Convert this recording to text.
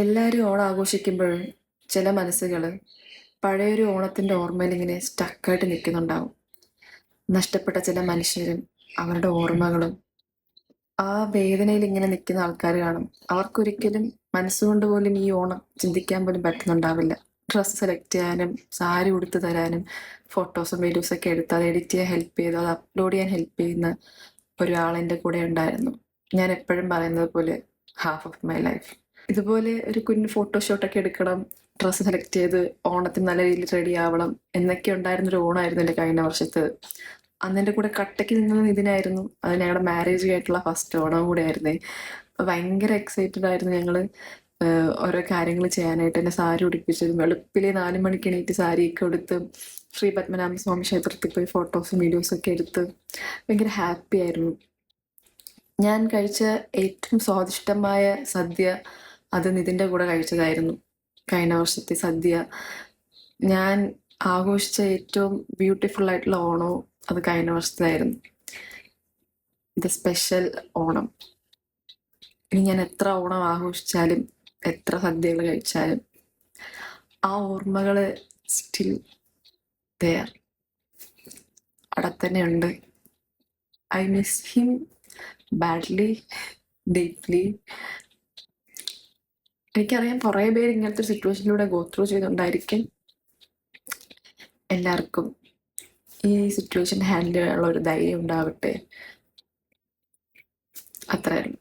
എല്ലാവരും ഓണം ആഘോഷിക്കുമ്പോഴും ചില മനസ്സുകൾ പഴയൊരു ഓണത്തിൻ്റെ ഓർമ്മയിൽ ഇങ്ങനെ സ്റ്റക്കായിട്ട് നിൽക്കുന്നുണ്ടാവും. നഷ്ടപ്പെട്ട ചില മനുഷ്യരും അവരുടെ ഓർമ്മകളും ആ വേദനയിൽ ഇങ്ങനെ നിൽക്കുന്ന ആൾക്കാർ കാണും. അവർക്കൊരിക്കലും മനസ്സുകൊണ്ട് പോലും ഈ ഓണം ചിന്തിക്കാൻ പോലും പറ്റുന്നുണ്ടാവില്ല. ഡ്രസ്സ് സെലക്ട് ചെയ്യാനും സാരി ഉടുത്ത് തരാനും ഫോട്ടോസും വീഡിയോസൊക്കെ എടുത്ത് അത് എഡിറ്റ് ചെയ്യാൻ ഹെൽപ്പ് ചെയ്ത് അത് അപ്ലോഡ് ചെയ്യാൻ ഹെൽപ്പ് ചെയ്യുന്ന ഒരാൾ എൻ്റെ കൂടെ ഉണ്ടായിരുന്നു. ഞാൻ എപ്പോഴും പറയുന്നത് പോലെ ഹാഫ് ഓഫ് മൈ ലൈഫ്. ഇതുപോലെ ഒരു കുഞ്ഞ് ഫോട്ടോഷൂട്ടൊക്കെ എടുക്കണം, ഡ്രസ്സ് സെലക്ട് ചെയ്ത് ഓണത്തിന് നല്ല രീതിയിൽ റെഡി ആവണം എന്നൊക്കെ ഉണ്ടായിരുന്നൊരു ഓണമായിരുന്നു എൻ്റെ കഴിഞ്ഞ വർഷത്തേത്. അന്ന് എൻ്റെ കൂടെ കട്ടയ്ക്ക് നിന്നത് ഇതിനായിരുന്നു. അത് ഞങ്ങളുടെ മാരേജ് ആയിട്ടുള്ള ഫസ്റ്റ് ഓണം കൂടെ ആയിരുന്നേ. ഭയങ്കര എക്സൈറ്റഡ് ആയിരുന്നു ഞങ്ങൾ ഓരോ കാര്യങ്ങൾ ചെയ്യാനായിട്ട്. എന്നെ സാരി ഉടുപ്പിച്ചത് വെളുപ്പിലെ 4 മണിക്ക് എണീറ്റ് സാരിയൊക്കെ ഉടുത്ത് ശ്രീ പത്മനാഭ സ്വാമി ക്ഷേത്രത്തിൽ പോയി ഫോട്ടോസും വീഡിയോസൊക്കെ എടുത്ത് ഭയങ്കര ഹാപ്പി ആയിരുന്നു. ഞാൻ കഴിച്ച ഏറ്റവും സ്വാദിഷ്ടമായ സദ്യ അത് നിതിൻ്റെ കൂടെ കഴിച്ചതായിരുന്നു. കഴിഞ്ഞ വർഷത്തെ സദ്യ ഞാൻ ആഘോഷിച്ച ഏറ്റവും ബ്യൂട്ടിഫുൾ ആയിട്ടുള്ള ഓണവും അത് കഴിഞ്ഞ വർഷത്തായിരുന്നു. ഇത് സ്പെഷ്യൽ ഓണം. ഇനി ഞാൻ എത്ര ഓണം ആഘോഷിച്ചാലും എത്ര സദ്യകൾ കഴിച്ചാലും ആ ഓർമ്മകൾ സ്റ്റിൽ ദെയർ, അവിടെ തന്നെ ഉണ്ട്. I miss him badly, deeply. എനിക്കറിയാം കുറേ പേര് ഇങ്ങനത്തെ ഒരു സിറ്റുവേഷനിലൂടെ ഗോ ത്രൂ ചെയ്തുകൊണ്ടായിരിക്കും. എല്ലാവർക്കും ഈ സിറ്റുവേഷൻ ഹാൻഡിൽ ചെയ്യാനുള്ള ഒരു ധൈര്യം ഉണ്ടാവട്ടെ. അത്രയായിരുന്നു.